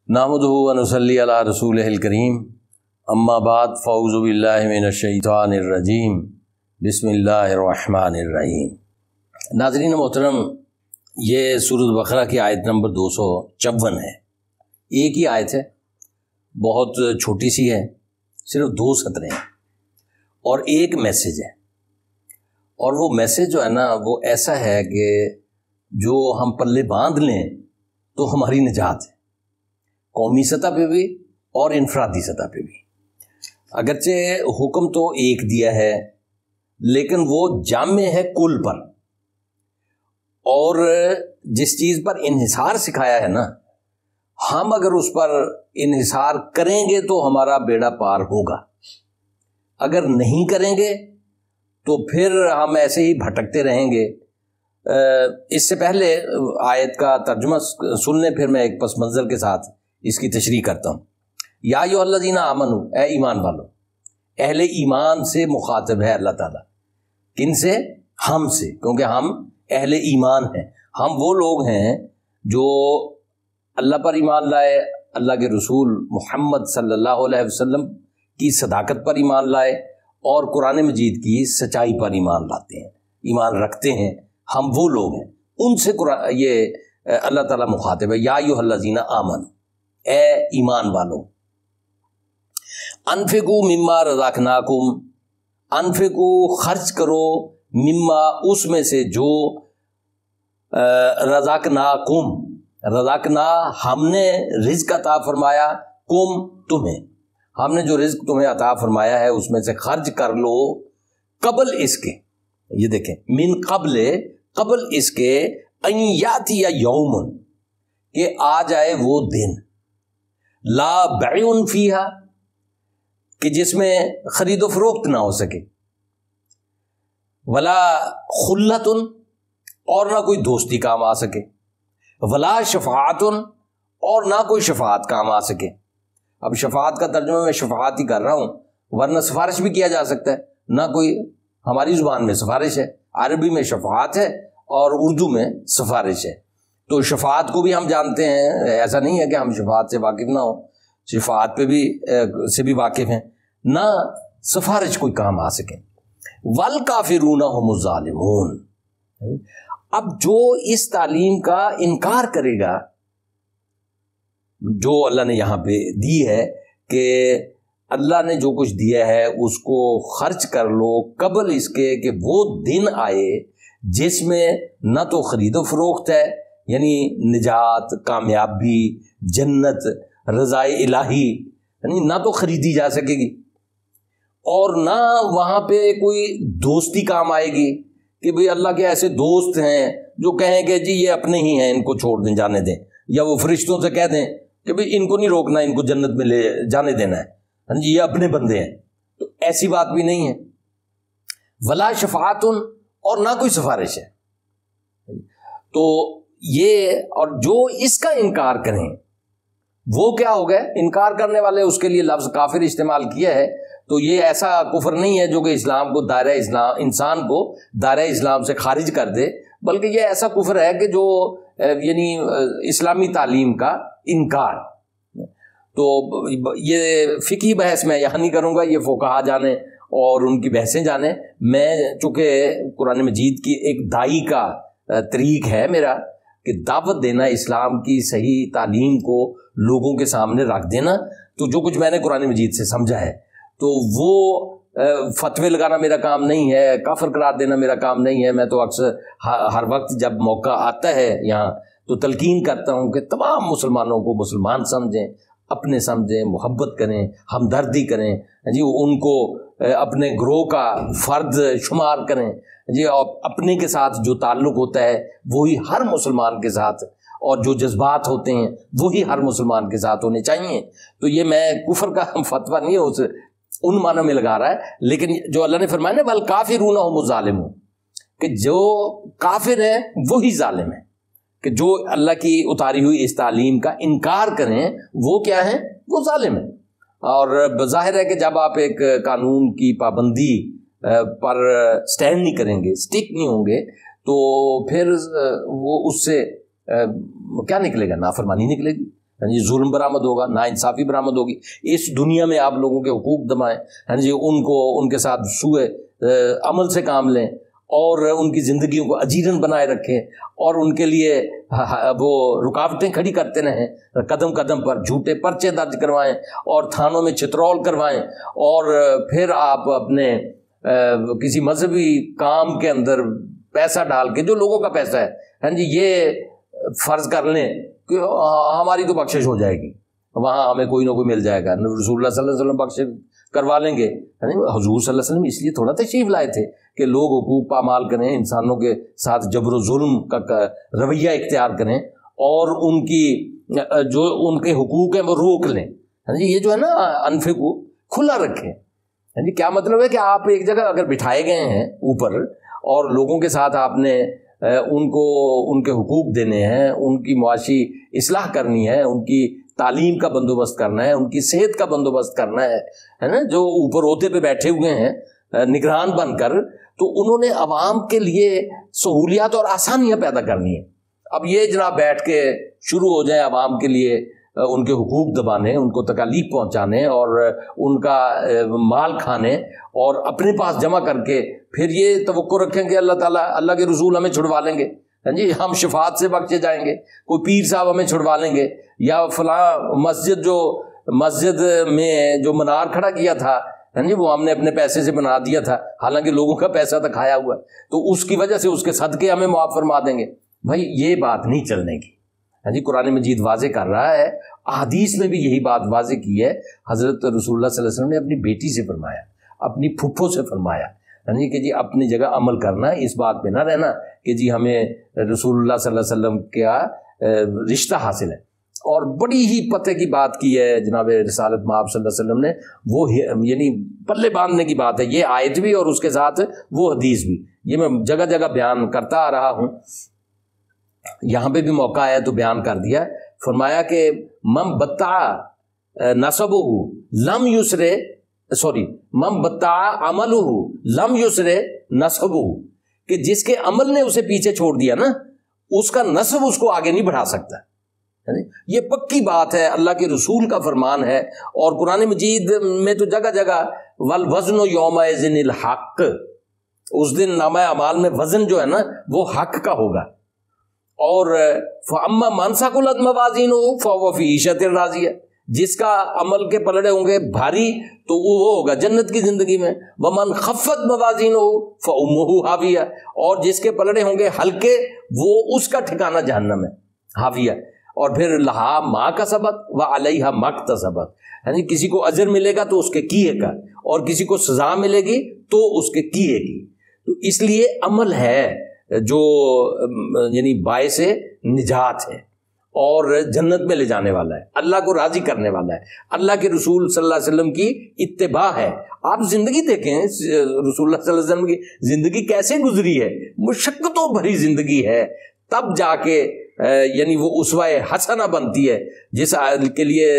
نحمدہ و نصلی علی رسولہ الکریم اما بعد فاعوذ باللہ من الشیطان الرجیم بسم اللہ الرحمن الرحیم۔ ناظرین محترم، یہ سورۃ بقرہ کی آیت نمبر 254 ہے۔ ایک ہی آیت ہے، بہت چھوٹی سی ہے، صرف 2 سطریں ہیں اور ایک میسیج ہے، اور وہ میسیج جو ہے نا وہ ایسا ہے کہ جو ہم پلے باندھ لیں تو ہماری نجات ہے، قومی سطح پہ بھی اور انفرادی سطح پہ بھی۔ اگرچہ حکم تو ایک دیا ہے لیکن وہ جامع ہے کل پر، اور جس چیز پر انحصار سکھایا ہے نا، ہم اگر اس پر انحصار کریں گے تو ہمارا بیڑا پار ہوگا، اگر نہیں کریں گے تو پھر ہم ایسے ہی بھٹکتے رہیں گے۔ اس سے پہلے آیت کا ترجمہ سن لیں، پھر میں ایک پس منظر کے ساتھ اس کی تشریح کرتا ہوں۔ یا ایھا الذین آمنوا، اے ایمان والو۔ اہل ایمان سے مخاطب ہے اللہ تعالیٰ، کن سے؟ ہم سے، کیونکہ ہم اہل ایمان ہیں۔ ہم وہ لوگ ہیں جو اللہ پر ایمان لائے، اللہ کے رسول محمد صلی اللہ علیہ وسلم کی صداقت پر ایمان لائے اور قرآن مجید کی سچائی پر ایمان لاتے ہیں، ایمان رکھتے ہیں۔ ہم وہ لوگ ہیں، ان سے یہ اللہ تعالیٰ مخاطب ہے۔ یا ایھا الذین آمنوا، اے ایمان والو۔ انفقوا مما رزقناکم، انفقوا خرچ کرو، مما اس میں سے جو رزقناکم، رزقنا ہم نے رزق عطا فرمایا، کم تمہیں، ہم نے جو رزق تمہیں عطا فرمایا ہے اس میں سے خرچ کر لو، قبل اس کے، یہ دیکھیں، من قبل اس کے، ان یاتی یوم، کہ آ جائے وہ دن، لا بیع فیہا، کہ جس میں خرید و فروخت نہ ہو سکے، ولا خلۃ، اور نہ کوئی دوستی کام آ سکے، ولا شفاعت، اور نہ کوئی شفاعت کام آ سکے۔ اب شفاعت کا ترجمہ میں شفاعت ہی کر رہا ہوں، ورنہ سفارش بھی کیا جا سکتا ہے، نہ کوئی، ہماری زبان میں سفارش ہے، عربی میں شفاعت ہے اور اردو میں سفارش ہے۔ تو شفاعت کو بھی ہم جانتے ہیں، ایسا نہیں ہے کہ ہم شفاعت سے واقف نہ ہوں، شفاعت پہ بھی سے بھی واقف ہیں، نہ سفارش کوئی کام آ سکے۔ والکافرون هم الظالمون، اب جو اس تعلیم کا انکار کرے گا جو اللہ نے یہاں پہ دی ہے کہ اللہ نے جو کچھ دیا ہے اس کو خرچ کر لو قبل اس کے کہ وہ دن آئے جس میں نہ تو خرید و فروخت ہے، یعنی نجات، کامیابی، جنت، رضا الہی، یعنی نہ تو خریدی جا سکے گی اور نہ وہاں پہ کوئی دوستی کام آئے گی کہ بھئی اللہ کے ایسے دوست ہیں جو کہیں کہ جی یہ اپنے ہی ہیں، ان کو چھوڑ دیں، جانے دیں، یا وہ فرشتوں سے کہہ دیں کہ بھئی ان کو نہیں روکنا، ان کو جنت میں لے جانے دینا ہے، ہاں جی یہ اپنے بندے ہیں۔ تو ایسی بات بھی نہیں ہے۔ ولا شفاعت، اور نہ کوئی سفارش ہے۔ تو یہ، اور جو اس کا انکار کریں وہ کیا ہو گئے؟ انکار کرنے والے، اس کے لیے لفظ کافر استعمال کیا ہے، تو یہ ایسا کفر نہیں ہے جو کہ اسلام کو، دائرہ اسلام، انسان کو دائرہ اسلام سے خارج کر دے، بلکہ یہ ایسا کفر ہے کہ جو یعنی اسلامی تعلیم کا انکار۔ تو یہ فقہی بحث میں یہاں نہیں کروں گا، یہ فقہا جانے اور ان کی بحثیں جانے۔ میں چونکہ قرآن مجید کی ایک داعی کا طریق ہے میرا کہ دعوت دینا، اسلام کی صحیح تعلیم کو لوگوں کے سامنے رکھ دینا، تو جو کچھ میں نے قرآن مجید سے سمجھا ہے تو وہ فتوے لگانا میرا کام نہیں ہے، کافر قرار دینا میرا کام نہیں ہے۔ میں تو اکثر ہر وقت جب موقع آتا ہے یہاں تو تلقین کرتا ہوں کہ تمام مسلمانوں کو مسلمان سمجھیں، اپنے سمجھیں، محبت کریں، ہمدردی کریں، جی ان کو اپنے گروہ کا فرد شمار کریں، جی اپنے کے ساتھ جو تعلق ہوتا ہے وہی ہر مسلمان کے ساتھ، اور جو جذبات ہوتے ہیں وہی ہر مسلمان کے ساتھ ہونے چاہیے۔ تو یہ میں کفر کا فتویٰ نہیں ہے ان معنوں میں لگا رہا ہے، لیکن جو اللہ نے فرمایا نا والکافرون هم الظالمون، کہ جو کافر ہیں وہی ظالم ہیں، کہ جو اللہ کی اتاری ہوئی اس تعلیم کا انکار کریں وہ کیا ہیں؟ وہ ظالم ہیں۔ اور ظاہر ہے کہ جب آپ ایک قانون کی پابندی پر سٹینڈ نہیں کریں گے، سٹک نہیں ہوں گے، تو پھر وہ اس سے کیا نکلے گا؟ نافرمانی نکلے گی۔ ظلم برآمد ہوگا، ناانصافی برآمد ہوگی، اس دنیا میں آپ لوگوں کے حقوق دبائیں، ان کے ساتھ سوء عمل سے کام لیں اور ان کی زندگیوں کو اجیرن بنائے رکھیں اور ان کے لیے وہ رکاوٹیں کھڑی کرتے رہیں، قدم قدم پر جھوٹے پرچے درج کروائیں اور تھانوں میں چترول کروائیں، اور پھر آپ اپنے کسی مذہبی کام کے اندر پیسہ ڈال کے، جو لوگوں کا پیسہ ہے یہ فرض کر لیں کہ ہماری تو بخشش ہو جائے گی، وہاں ہمیں کوئی نہ کوئی مل جائے گا، رسول اللہ صلی اللہ علیہ وسلم بخشش کروا لیں گے۔ حضور صلی اللہ علیہ وسلم اس لیے تھوڑا تشریف لائے تھے کہ لوگ حقوق پامال کریں، انسانوں کے ساتھ جبر و ظلم کا رویہ اختیار کریں اور ان کے حقوق ہیں وہ روک لیں۔ یہ جو ہے نا انفقو کھلا رکھیں، کیا مطلب ہے کہ آپ ایک جگہ اگر بٹھائے گئے ہیں اوپر اور لوگوں کے ساتھ آپ نے ان کے حقوق دینے ہیں، ان کی معاشی اصلاح کرنی ہے، ان کی تعلیم کا بندوبست کرنا ہے، ان کی صحت کا بندوبست کرنا ہے نا، جو اوپر عہدے پہ بیٹھے ہوئے ہیں نگران بن کر، تو انہوں نے عوام کے لیے سہولیات اور آسانیاں پیدا کرنی ہیں۔ اب یہ جناب بیٹھ کے شروع ہو جائیں عوام کے لیے ان کے حقوق دبانے، ان کو تکالیف پہنچانے اور ان کا مال کھانے اور اپنے پاس جمع کر کے پھر یہ توقع رکھیں کہ اللہ تعالیٰ، اللہ کے رسول ہمیں چھڑوا لیں گے، ہم شفاعت سے بخشے جائیں گے، کوئی پیر صاحب ہمیں چھڑوا لیں گے، یا فلاں مسجد میں جو منار کھڑا کیا تھا وہ ہم نے اپنے پیسے سے بنا دیا تھا، حالانکہ لوگوں کا پیسہ تھا کھایا ہوا، تو اس کی وجہ سے اس کے صدقے ہمیں معاف فرما دیں گے۔ بھائی یہ بات نہیں چلنے کی۔ قرآن مجید واضح کر رہا ہے، احادیث میں بھی یہی بات واضح کی ہے۔ حضرت رسول اللہ صلی اللہ علیہ وسلم نے اپنی بیٹی سے فرمایا، اپنی پھپھو سے فرمایا کہ جی اپنی جگہ عمل کرنا، اس بات پہ نہ رہنا کہ جی ہمیں رسول اللہ صلی اللہ علیہ وسلم کا رشتہ حاصل ہے۔ اور بڑی ہی پتہ کی بات کی ہے جناب رسالت مآب صلی اللہ علیہ وسلم نے، وہ یعنی پلے باندھنے کی بات ہے، یہ آیت بھی اور اس کے ساتھ وہ حدیث بھی، یہ میں جگہ جگہ بیان کرتا آ رہا ہوں، یہاں پہ بھی موقع ہے تو بیان کر دیا۔ فرمایا کہ من بتع نسبہ لم یسرے من بتع عملہ لم یسرے نسبہ، کہ جس کے عمل نے اسے پیچھے چھوڑ دیا نا، اس کا نسب اس کو آگے نہیں بڑھا سکتا۔ یہ پکی بات ہے، اللہ کے رسول کا فرمان ہے، اور قرآن مجید میں تو جگہ جگہ والوزن یومئذ الحق، اس دن نامہ اعمال میں وزن جو ہے نا وہ حق کا ہوگا۔ اور فَأَمَّا مَنْ ثَقُلَتْ مَوَازِينُهُ فَهُوَ فِي عِيشَةٍ رَاضِيَةٍ، جس کا عمل کے پلڑے ہوں گے بھاری تو وہ ہوگا جنت کی زندگی میں۔ وَمَنْ خَفَّتْ مَوَازِينُهُ فَأُمُّهُ هَاوِيَةٌ، اور جس کے پلڑے ہوں گے ہلکے وہ اس کا ٹھکانہ جہنم ہے، ہاویہ۔ اور پھر لَهَا مَا كَسَبَتْ وَعَلَيْهَا مَا اكْتَسَبَتْ، یعنی کسی کو اجر ملے گا تو اس کے کیے کا، اور کسی کو سزا ملے گی تو اس کے کیے کی۔ تو اس لیے عمل ہے جو یعنی باعث نجات ہے اور جنت میں لے جانے والا ہے، اللہ کو راضی کرنے والا ہے، اللہ کے رسول صلی اللہ علیہ وسلم کی اتباع ہے۔ آپ زندگی دیکھیں، رسول اللہ صلی اللہ علیہ وسلم کی زندگی کیسے گزری ہے، مشقتوں بھری زندگی ہے، تب جا کے یعنی وہ اسوہ حسنہ بنتی ہے، جس کے لیے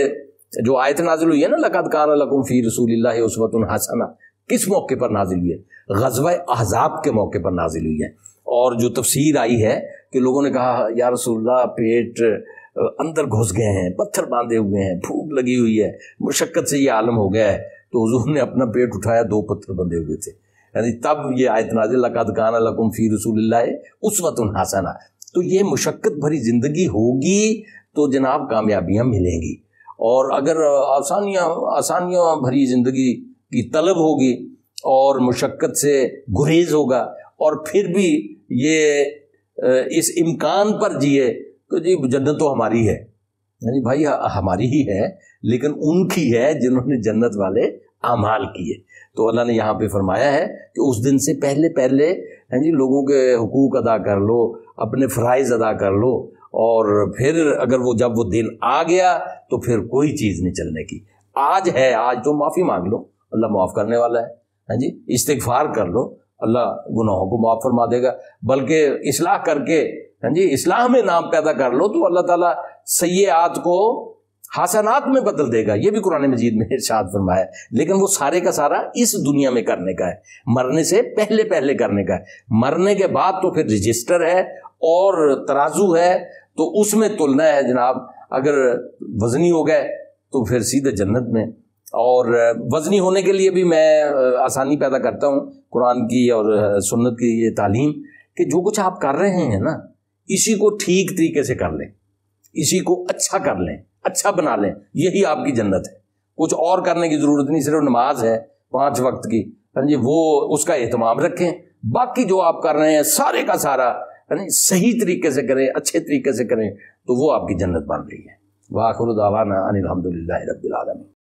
جو آیت نازل ہوئی ہے نا، لقد کان لکم فی رسول اللہ اسوۃ حسنہ، کس موقع پر نازل ہوئی ہے؟ غزوہ احزاب کے موقع پر نازل ہوئی ہے۔ اور جو تفسیر آئی ہے کہ لوگوں نے کہا یا رسول اللہ پیٹ اندر گھس گئے ہیں، پتھر باندھے ہوئے ہیں، بھوک لگی ہوئی ہے، مشقت سے یہ عالم ہو گیا ہے، تو حضور نے اپنا پیٹ اٹھایا، 2 پتھر بندھے ہوئے تھے، یعنی تب یہ آیت نازل لقد کان لکم فی رسول اللہ اسوۃ حسنہ۔ تو یہ مشقت بھری زندگی ہوگی تو جناب کامیابیاں ملیں گی، اور اگر آسانیاں بھری زندگی کی طلب ہوگی اور مشقت سے گریز ہوگا اور پھر بھی یہ اس امکان پر جیے تو جی جنت تو ہماری ہے، یعنی بھائی ہماری ہی ہے، لیکن ان کی ہے جنہوں نے جنت والے اعمال کیے۔ تو اللہ نے یہاں پہ فرمایا ہے کہ اس دن سے پہلے جی لوگوں کے حقوق ادا کر لو، اپنے فرائض ادا کر لو، اور پھر اگر جب وہ دن آ گیا تو پھر کوئی چیز نہیں چلنے کی۔ آج ہے، آج تو معافی مانگ لو، اللہ معاف کرنے والا ہے، ہاں جی، استغفار کر لو، اللہ گناہوں کو معاف فرما دے گا، بلکہ اصلاح کر کے ہاں جی اصلاح میں نام پیدا کر لو تو اللہ تعالیٰ سیئات کو حسنات میں بدل دے گا۔ یہ بھی قرآن مجید میں ارشاد فرمایا ہے، لیکن وہ سارے کا سارا اس دنیا میں کرنے کا ہے، مرنے سے پہلے کرنے کا ہے۔ مرنے کے بعد تو پھر رجسٹر ہے اور ترازو ہے، تو اس میں تلنا ہے جناب اگر وزنی ہو گئے تو پھر سیدھے جنت میں. اور وزنی ہونے کے لیے بھی میں آسانی پیدا کرتا ہوں قرآن کی اور سنت کی یہ تعلیم کہ جو کچھ آپ کر رہے ہیں نا اسی کو ٹھیک طریقے سے کر لیں, اسی کو اچھا کر لیں, اچھا بنا لیں, یہی آپ کی جنت ہے. کچھ اور کرنے کی ضرورت نہیں, صرف نماز ہے 5 وقت کی جی وہ اس کا اہتمام رکھیں. باقی جو آپ کر رہے ہیں سارے کا سارا صحیح طریقے سے کریں, اچھے طریقے سے کریں تو وہ آپ کی جنت بن رہی ہے. وآخر دعوانا ان الحمد للہ رب العالمین.